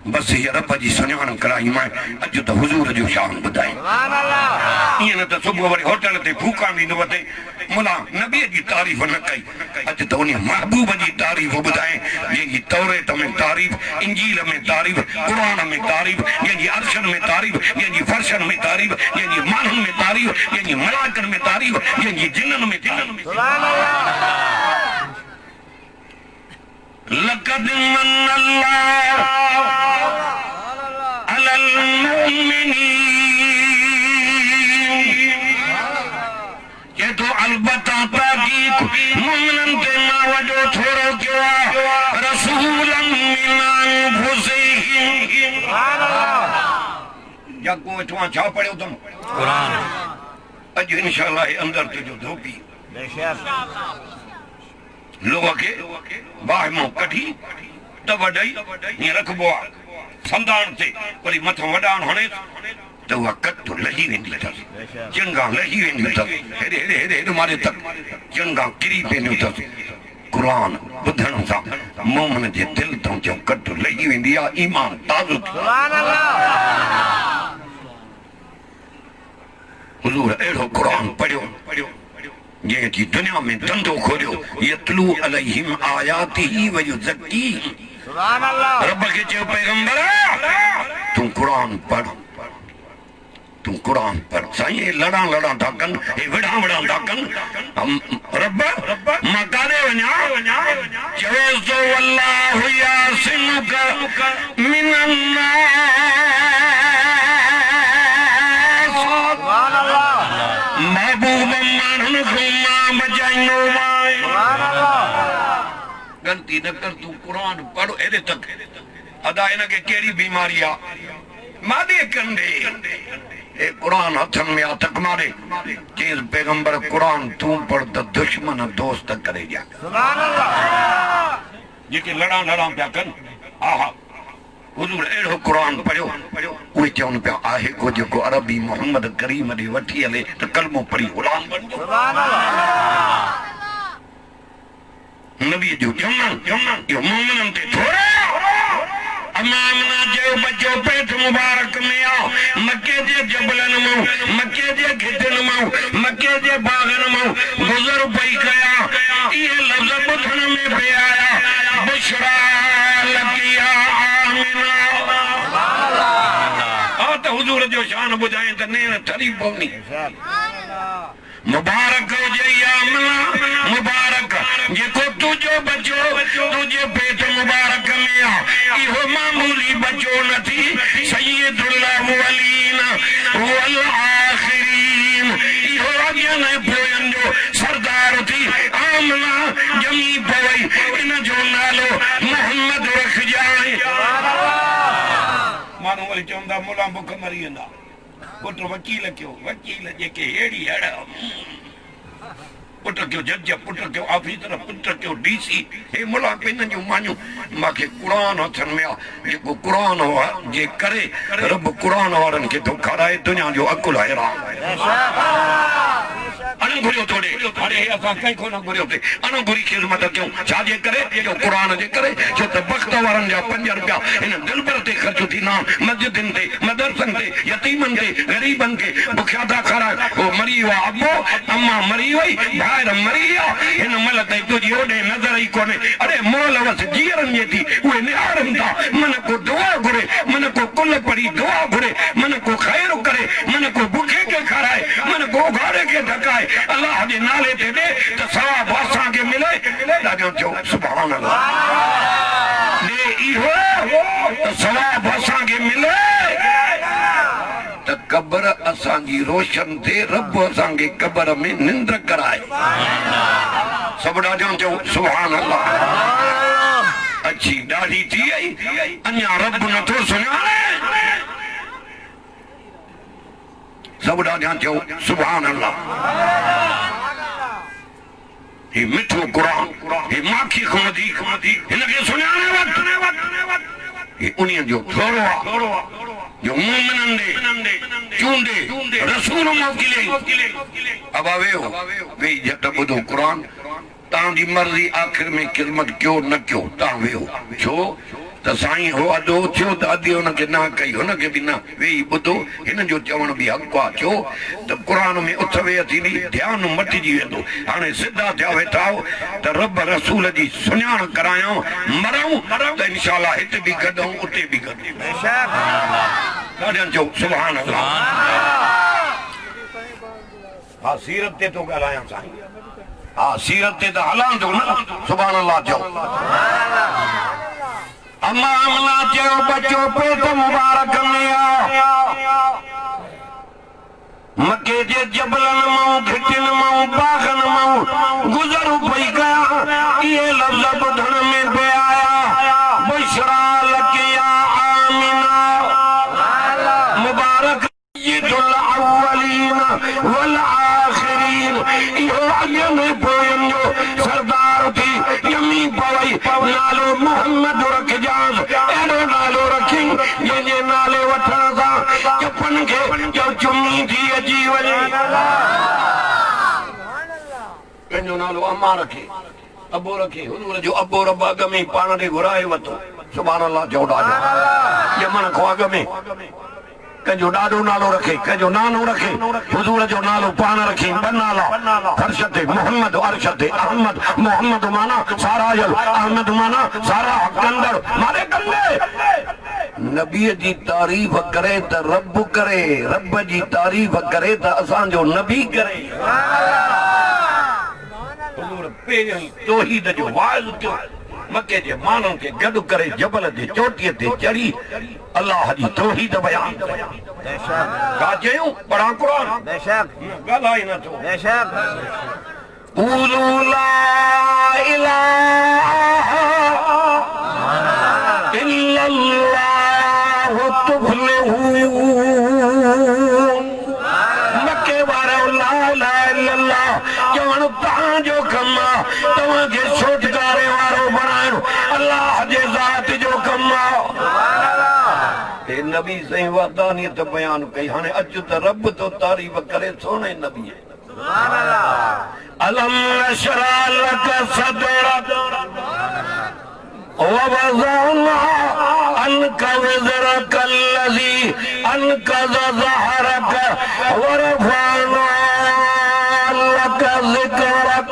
बस ये रब जी सुञाण कराई मैं अॼु त हुजूर जो शान ॿुधाई ईअं न त सुबुह वरी होटल ते भूखा बि न वधे मुला नबीअ जी तारीफ़ न कई अॼु त उन महबूब जी तारीफ़ ॿुधाए जंहिंजी तौरेत में तारीफ़ इंजील में तारीफ़ क़ुरान में तारीफ़ जंहिंजी अर्शन में तारीफ़ जंहिंजी फर्शन में तारीफ़ जंहिंजी माण्हुनि में तारीफ़ जंहिंजी मलाइकनि में तारीफ़ जंहिंजी जिन्ननि में लक़द मन्नल्लाहु अलल मुमिनीन ये तो अलबत्ता ताकीद मोमिनन ते मां वॾो थोरो कयो आहे रसूलन मिन अनफुसिहिम सुभान अल्लाह या को वठो छा पढ़ियो तुम कुरान अॼु इंशाअल्लाह अंदर तुंहिंजो धोपी बेशक लोग के बाह मों कढी त वडई ये रखबो आ संदान ते वरी मथो वडान हणे त उहा कट लही वेंदी अथसि चंगा लही वेंदी अथसि हेॾे मारे तक चंगा किरी पवंदियूं अथसि क़ुरान ॿुधण सां मोमिन जे दिल तां जो कट लही वेंदी आहे ईमान ताज़ो सुभान अल्लाह हुज़ूर अहिड़ो क़ुरान पढ़ियो जंहिंजी दुनिया में धंधो खोलियो यतलू अलैहिम आयातिही व युज़क्कीहिम सुभान अल्लाह रब के चयो पैगंबर तू कुरान पढ़ साईं लड़ा था कन ए विड़ा था कन हम रब मां काॾे वञा चयो सो अल्लाहु यासिमुका मिनन नास सुभान अल्लाह महबूब माण्हुनि खां मां बचाईंदो सुभान अल्लाह गलती न कर तू कुरान पढ़ एॾे तक अदा इनखे कहिड़ी बीमारी आहे मादे कंदे ए कुरान हथनि में तक मारे चेस पैगंबर कुरान तू पढ़ त दुश्मन दोस्त करे ॾिया सुभान अल्लाह जेके लड़ा पिया कनि आहा हुज़ूर अहिड़ो क़ुरान पढ़ियो उहे चवनि पिया आहे को जेको अरबी मोहम्मद करीम ॾे वठी हले त कलमो पढ़ी ग़ुलाम बणिजो सुभान अल्लाह नबी जो चवण इहो मोमिननि ते थोरो अमामना जो बचो पेट मुबारक में आओ मक्के जे जबलनि मां मक्के जे खिचनि मां मक्के जे बागनि मां गुज़र पई कया इहे लफ़्ज़ ॿुधण में पे आया बुशरा लकिया आमिना त हुज़ूर जो शान ॿुधाए त नेण ठरी पवनी मुबारक हुजे या आमिना मुबारक जेको तुंहिंजो बचो तुंहिंजे पेट मुबारक में आ इहो मामूली बचो नथी सय्यदुल अवलीन वल आखिरीन इहो अॻियनि ऐं पोयनि जो सरदार थी आमिना ॼमी पवई इन जो नालो वरी चवंदा मुला बुख मरी वेंदा पुट वकील कयो वकील जेके अहिड़ी अड़ पुट कयो जज पुट कयो ऑफिसर पुट कयो डीसी हे मुला पिन जूं मानियूं मूंखे क़ुरान हथनि में आहे जेको क़ुरान जे करे रब क़ुरान वारनि खे थो खाराए दुनिया जो अकुल हैरान अणघुरियो तोड़े अरे असां कंहिंखो न घुरियो थे अणघुरी ख़िदमत कयूं छाजे करे जो क़ुरान जे करे छो त वक़्त वारनि जा 5 रुपया हिन दिलबर ते ख़र्च थींदा मस्जिदनि ते मदरसनि ते यतीमनि ते ग़रीबनि खे बुखिया था खाराइनि हो मरी वियो अबो अम्मा मरी वई ॿाहिरि मरी विया हिन महिल ताईं तुंहिंजी ओॾे नज़र ई कोन्हे अरे मोल वस जीअरनि जे थी उहे निहारनि था मन को दुआ घुरे मन को कुल पढ़ी दुआ घुरे मन को ख़ैर करे मन को बुखे खे खाराए मन को घाड़े खे ढकाए अल्लाह जे नाले ते ॾे त सवाब असांखे मिले ॾाढो चओ सुभान अल्लाह ॾे इहो त सवाब असांखे मिले त क़बर असांजी रोशन थिए रब असांखे क़बर में निंड कराए सभु ॾाढो चओ सुभान अल्लाह अच्छी ॾाढी थी वई अञा रब नथो सुञाणे सभु ॾाढा चओ सुभान अल्लाह हे मिठो क़ुरान हे माखी खां वधीक हिनखे सुञाणे वठि हे उन्हीअ जो थोरो आहे जो मोमिननि ॾे चूंडे रसूल मोकिले अबा वेहो वेही झट ॿुधो क़ुरान तव्हांजी मर्ज़ी आख़िर में ख़िदमत कयो न कयो तव्हां वेहो छो त साईं हो अदो थियो त अदी हुनखे न कई हुनखे बि न वेही ॿुधो हिन जो चवण बि हक़ आहे छो त क़ुरान में उथ वेह थींदी ध्यानु मटिजी वेंदो हाणे सिधा थिया वेठा हो त रब रसूल जी सुञाण करायूं मरूं त इंशाअल्लाह हिते बि गॾूं उते बि गॾूं ॾाढनि चओ सुभान अल्लाह हा सीरत ते थो ॻाल्हायां साईं हा सीरत ते त हलां थो न सुभान अल्लाह चओ अम्मा अमला चयो बचो पेट मुबारक में मके जे जबलन मां घिटिन मां बागन मां गुजर पई कया ये लफ्ज़ ॿुधण में पे आया बुशरा लकिया आमिना मुबारक सय्यदुल अव्वलीन वल आखिरीन इहो अॻे में पोयनि जो सरदार थी ॼमी पवई नालो मोहम्मद रखजांस अहिड़ो नालो रखी जंहिंजे नाले वठण सां चपनि खे जो चुमी थी अची वञे पंहिंजो नालो अम्मा रखे अबो रखे हुजूर जो अबो रब अॻ में पाण ॾे घुराए वरितो सुभान अल्लाह चओ ॾाढो ॼमण खां अॻ में कंहिंजो ॾाढो नालो रखे कंहिंजो नानो रखे हुजूर जो नालो पाण रखे ॿ नाला फर्श ते मोहम्मद अर्श ते अहमद मोहम्मद माना सारायल अहमद माना सारा कंदड़ मारे कंदे नबीअ जी तारीफ़ करे त रब करे रब जी तारीफ़ करे त असांजो नबी करे हुजूर पहिरियों ई तौहीद जो वाइज़ कयो मके जे माण्हुनि खे गॾु करे जबल जे चोटीअ ते चढ़ी अल्लाह जी तौहीद बयान का चयूं पढ़ां क़ुरान ॻाल्हाए नथो क़ूलू ला इलाहा इल्लल्लाहु तुफ़्लिहून मके वारो ला इलाहा इल्लल्लाह चवण तव्हांजो कमु आहे तव्हांखे छुटकारे वारो बणाइणो अल्लाह जे ज़ात जो कमु आहे नबी साईं वहदानियत बयान कई हाणे अचु त रब तो तारीफ़ करे सोने नबी सुभान अल्लाह अलम नशरा लक सदरक ववज़अना अन्का विज़रक الذी अन्कज़ ज़हरक वरफ़अना लक ज़िक्रक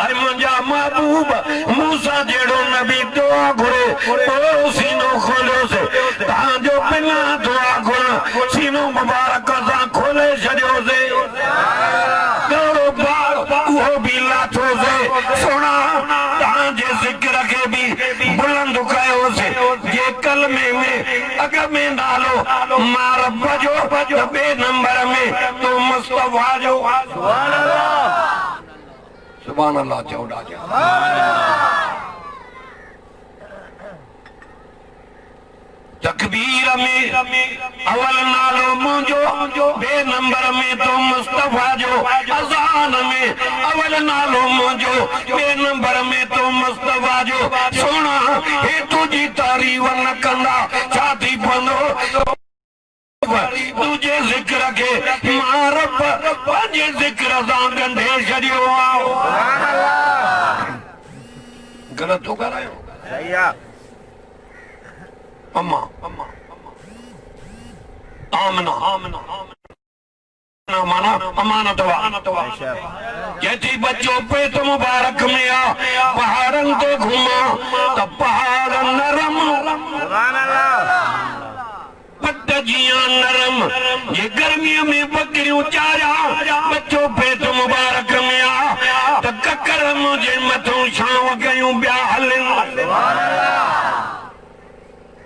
ऐं मुंहिंजा महबूब मूसा जहिड़ो नबी दुआ घुरे पोइ सीनो खोलियोसीं तव्हांजो बिना दुआ घुरण सीनो मुबारक सां खोले छॾियोसीं कारोबार उहो बि लाथोसीं सोना तव्हांजे ज़िक्र खे बि बुलंद कयोसीं जे कलमे में अॻ में नालो मां रब जो ॿिए नंबर में तो मुस्तफ़ा जो सुभान अल्लाह सुभान अल्लाह चओ ॾाढा तकबीर में अवल नालो मुंहिंजो बे नंबर में तो मुस्तफा जो अज़ान में अवल नालो मुंहिंजो बे नंबर में तो मुस्तफा जो सोना हे तुझी तारीफ़ न कंदा छा थी पवंदो तुझे ज़िक्र के मां रब पंहिंजे ज़िक्र सां गंढे छॾियो आहे ग़लति थो करायो सही आहे अम्मा आमना माना अमानत कहती बच्चों पेट मुबारक में आ पहाड़न ते घुमा तो पहाड़ नरम पट जिया नरम ये गर्मियों में बकरियों चारा बच्चों पेट मुबारक में आ तो ककर मुझे मथों छांव कयूं ब्या हलन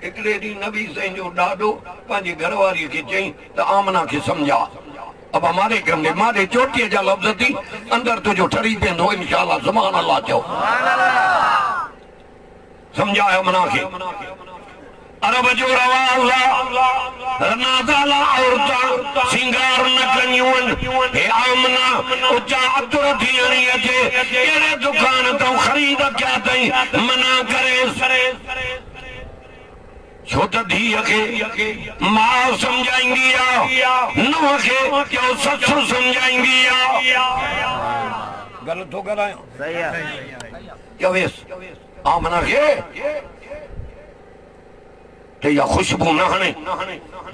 एकड़े डी नबी साईं जो ॾाॾो पंहिंजी घरवारीअ खे चई त आमना खे समझा अब हमारे कंदे मारे चोटीअ जा लफ़्ज़ थी अंदर तुझो ठरी पवंदो इंशाअल्लाह सुभान अल्लाह चओ समझायो आमना खे अरब जो रवा अल्लाह नाज़ाला औरतां सिंगार न कयूं हे आमना उचा अतर थी हणी अचे कहिड़े दुकान तां ख़रीद कया अथई मना करे छो त धीअ खे माउ सम्झाईंदी आहे नुंहुं खे ॿियो ससु सम्झाईंदी आहे ग़लति थो ॻाल्हायां सही आहे चवेसि आमना खे त इहा ख़ुशबू न हणे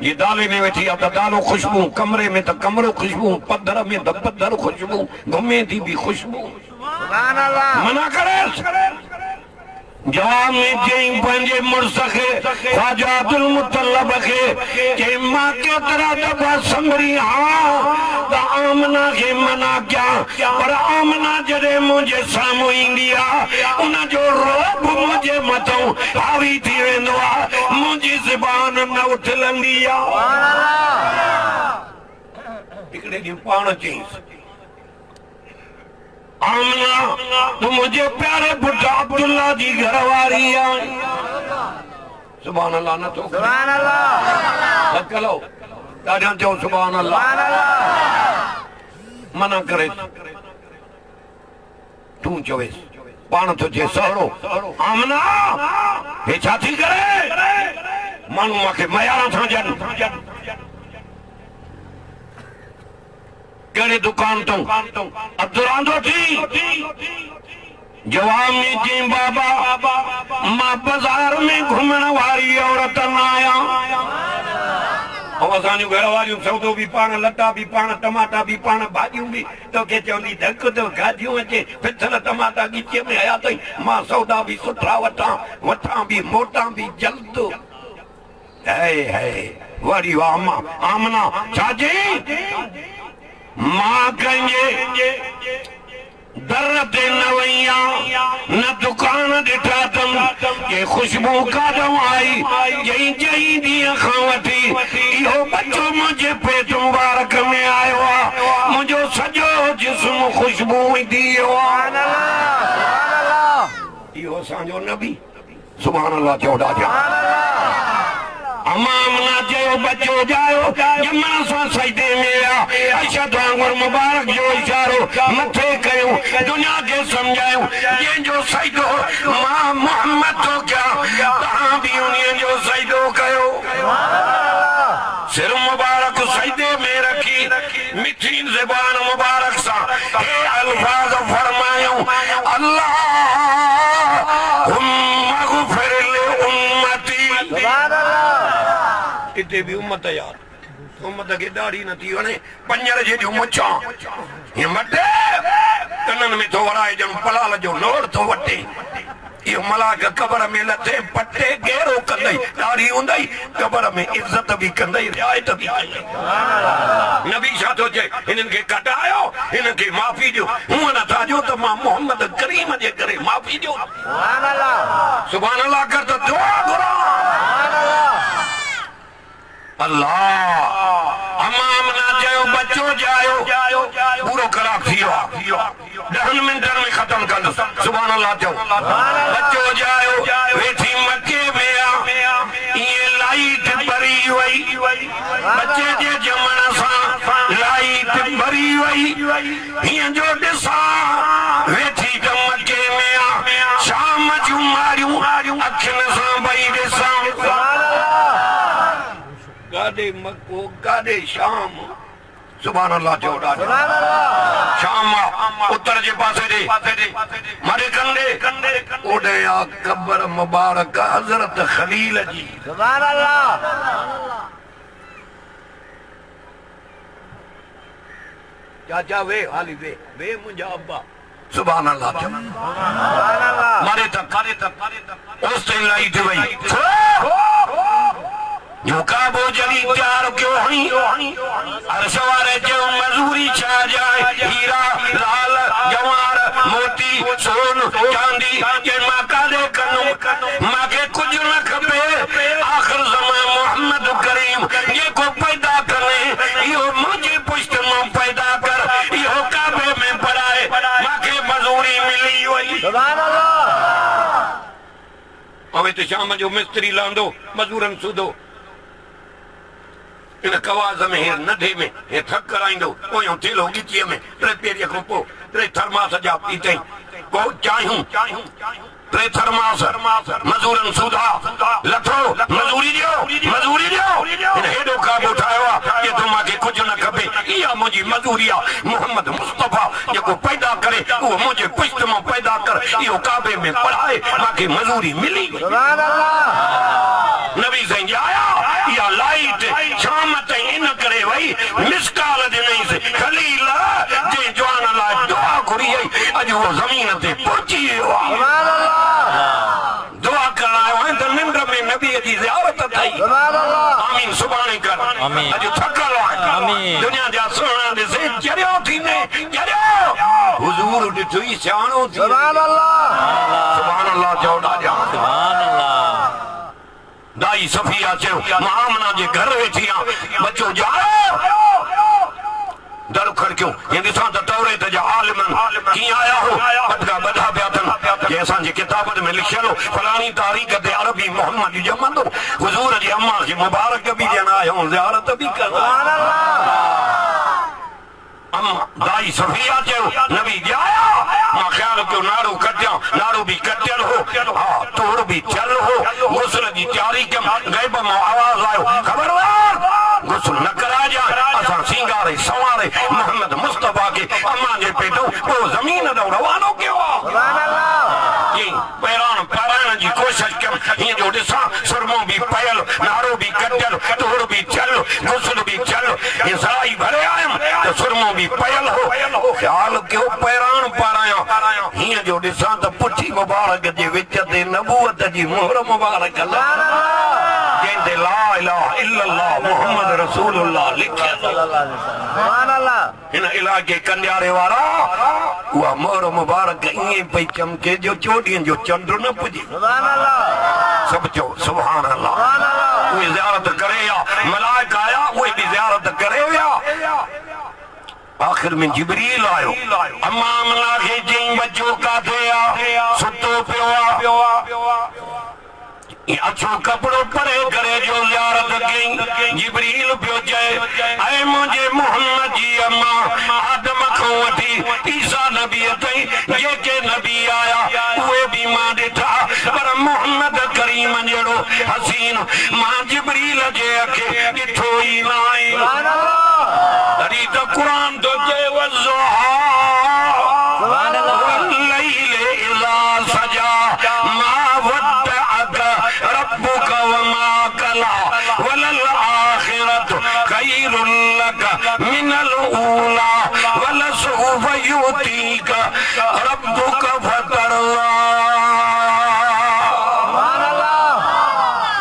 ये दाले में वेठी आहे त दालो ख़ुशबू कमरे में त कमरो ख़ुशबू पधर में त पधर ख़ुशबू घुमे थी बि ख़ुशबू सुभान अल्लाह मना करेसि जवाब में चई पंहिंजे मुड़स खे ख्वाजा अब्दुल मुतल्लब खे चई मां केतिरा दफ़ा संभरी हाँ त आमना खे मना कया पर आमना जॾहिं मुंहिंजे साम्हूं ईंदी आहे उनजो रोब मुंहिंजे मथां हावी थी वेंदो आहे मुंहिंजी ज़बान न उथलंदी आहे हिकिड़े ॾींहुं पाण चईसि आमना तू मुझे प्यारे पुट अब्दुल्ला जी घरवारी आहे सुभान अल्लाह न तो सुभान अल्लाह कलो ॾाढा चओ सुभान अल्लाह मना करे तू चवेसि पाण तो जे सहरो आमना हे छा थी करे माण्हू मूंखे मयार सां ॼण कहिड़े दुकान तो अब्दुरांदो थी जवाब में चई बाबा मां बाज़ार में घुमण वारी औरत न आहियां ऐं असांजूं घर वारियूं सौदो बि पाण लटा बि पाण टमाटा बि पाण भाॼियूं बि तोखे चवंदी धक तो गादियूं अचे पिथल टमाटा ॻिचीअ में आया अथई मां सौदा बि सुठा वठां बि मोटां बि जल्द है वरी वाह आमना छा चई मां कंहिंजे दर ते न वई आहियां न दुकान ॾिठा अथमि के ख़ुशबू काॾों आई जई ॾींहं खां वठी इहो बच्चो मुंहिंजे पेट मुबारक में आयो आहे मुंहिंजो सॼो जिस्म ख़ुशबू ईंदी आहे इहो असांजो नबी सुभान अल्लाह चओ ॾाढा अमामना चयो बच्चो जायो जमण सां सजदे में आ अशद वांगुर मुबारक जो इशारो मथे कयूं दुनिया खे सम्झायूं जंहिंजो सजदो मां मोहम्मद तो कया तव्हां बि उन्हीअ जो सजदो कयो सिर मुबारक सजदे में रखी मिठी ज़बान मुबारक सां हे अल्फाज़ फरमायूं अल्लाह इते भी उम्मत यार उम्मत के दाढ़ी न थी वणे पंजर जे जो मुछा ये मटे कनन में तो वराए जन पलाल जो लोड़ तो वटे ये मलाक कबर में लथे पट्टे गेरो कंदई दाढ़ी हुंदई कबर में इज्जत भी कंदई रियायत भी कंदई नबी छा तो जे इनन के कटायो इनन के माफी दियो हुन न था जो तो मां मोहम्मद करीम जे करे माफी दियो सुभान अल्लाह कर तो दुआ करो अल्लाह अमामना चयो बच्चो जायो पूरो कलाक थी वियो 10 मिनटन में खत्म कर सुभान अल्लाह चओ बच्चो जायो वेठी मक्के में आ ये लाइट परी हिय जो ॾिसा वेठी त मके में शाम जूं मारियूं अखियुनि सां भई ॾिसां गाॾे मको गाॾे शाम सुभान अल्लाह जो शाम उत्तर जे पासे ॾे मरे कंदे ओॾे आ क़बर मुबारक हज़रत खलील जी सुभान अल्लाह चाचा वे हाली वे मुंहिंजा अब्बा सुभान अल्लाह मारे तक उस ते लाइट वई जो काबो जली तैयार क्यों हई अर्श वारे जो मजूरी छा जाए हीरा लाल जवार मोती सोन चांदी के मां काले कनु मांखे कुछ न खपे आखिर ज़मान मोहम्मद करीम ये को पैदा करे यो मुझे पुष्ट में पैदा कर यो काबे में पढ़ाए मांखे मजूरी मिली वई सुभान अल्लाह अवे तो शाम जो मिस्त्री लांदो मजूरन सुदो इन कवाज़ में हे नंढे में हे थक कराइंदो पोयों थेलो गिचीअ में टे पेरीअ खां पोइ टे थर्मास जा पीतई पोइ चायूं टे थर्मास मजूरन सुधा लथो मजूरी ॾियो हिन हेॾो काबो ठाहियो आहे कि तूं मूंखे कुझु न खपे इहा मुंहिंजी मजूरी आहे मोहम्मद मुस्तफ़ा जेको पैदा करे उहो मुंहिंजे पुश्त मां पैदा कर इहो काबे में पढ़ाए मूंखे मजूरी मिली सुभान अल्लाह नबी साईं जी आया या लाइट शाम ताईं इन करे वई मिसकाल ॾिनईंसि खलील जे जवान लाइ दुआ घुरी आई अॼु उहो ज़मीन ते पहुची वियो आहे सुभान अल्लाह दुआ करण आयो आहियां त निंड में नबीअ जी ज़ियारत थई सुभान अल्लाह आमीन सुभाणे कर आमीन अॼु थकल आहियां आमीन दुनिया जा सुहिणा ॾिसे चरियो थींदे चरियो हुज़ूर ॾिठई सियाणो थी सुभान अल्लाह सुभान अल्लाह चओ ॾाढा सुभान अल्लाह दाई सफिया चयो मां आमना जे घर वेठी आ बच्चो जाओ दर खड़कियो ये ॾिसां त तौरेत जा आलिमन कीअं आया हो पटका ॿधा पिया अथनि कि असांजी किताबनि में लिखियल हो फलाणी तारीख़ ते अरबी मोहम्मद ॼमंदो हुज़ूर जी अम्मा खे मुबारक बि ॾियण आयो ज़ियारत बि करण अम्मा दाई सफिया चयो नबी ॼाया मां ख़्याल कयो नारो कटियां नारो बि कटियल हो हा तोड़ बि थियल हो गुस्ल जी तयारी कयमि गैब मां आवाज़ आयो खबरदार गुस्ल न कराइजां असां सिंगारे संवारे मोहम्मद मुस्तफ़ा खे अम्मा जे पेटो पोइ ज़मीन ॾांहुं रवानो कयो सुभान अल्लाह पहिरां पाराइण जी कोशिशि कयमि हीअं जो ॾिसां सुरमो बि पयल नारो बि कटियल तोड़ बि थियल गुस्ल बि थियल हीअ सराई भरे आयुमि त सुरमो बि पयल हो ख़्याल कयो पहिरां पारायां हीअं जो ॾिसां त पुठी मुबारक जे विच ते नबूअत जी मोहर मुबारक जंहिंते ला इलाहा इल्लल्लाह मुहम्मद रसूलुल्लाह लिखियल सुभान अल्लाह हिन इलाइक़े कंडियारे वारा उहा मोहर मुबारक ईअं पई चमके जो चोॾींहं जो चंड न पुॼे सुभान अल्लाह सभु चओ सुभान अल्लाह सुभान अल्लाह उहे ज़ियारत करे या मलाइका आया उहे बि ज़ियारत करे विया आखिर में जिब्रील आयो अम्मा आमना खे चई बच्चो काथे आ सुतो पियो आ अच्छो कपड़ो परे करे जो ज़ियारत कई जिब्रील पियो चए ऐ मुंहिंजे मोहम्मद जी अम्मा आदम खां वठी ईसा नबी ताईं जेके नबी आया उहे बि मां ॾिठा पर मोहम्मद करीम जहिड़ो हसीन मां जिब्रील जे अखे ॾिठो ई न आहे सुभान अल्लाह तॾहिं त क़ुरान थो चए वज़ुहा सुभान अल्लाह वल्लैल इज़ा सजा मा वद्दअक रब्बुक वमा कला वलल आखिरतु खैरुल लक मिनल ऊला वलसौफ युतीक रब्बुक फतरल्ला सुभान अल्लाह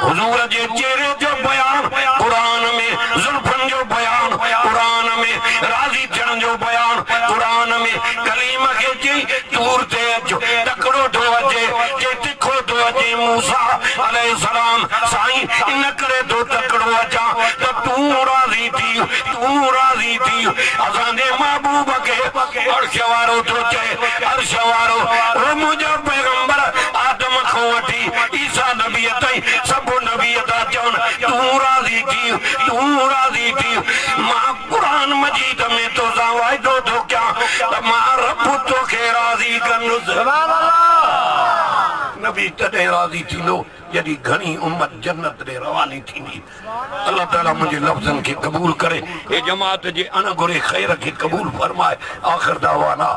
हुजूर जे चेहरे जो बयान कुरान में जुल्फन जो बयान कुरान में राज़ी थियण जो बयान कुरान में कलीम खे चई तूर ते अचो तकड़ो थो अचे के तिखो थो अचे मूसा अलैहिस्सलाम साईं इन करे थो तकड़ो अचां त तूं राज़ी थी असांजे महबूब खे अर्श वारो थो चए अर्श वारो ओ मुंहिंजो पैगंबर आदम खां वठी ईसा नबी ताईं सभु नबी था चवनि तूं राज़ी थी मां कुरान मजीद में तोसां वाइदो सुभान अल्लाह नबी तॾहिं राज़ी थींदो जॾहिं घणी उम्मत जन्नत ॾे रवानी थींदी अल्लाह ताला मुंहिंजे लफ़्ज़नि खे क़बूल करे हे जमात जे अणघुरे ख़ैर खे क़बूल फरमाए आख़िर दावाना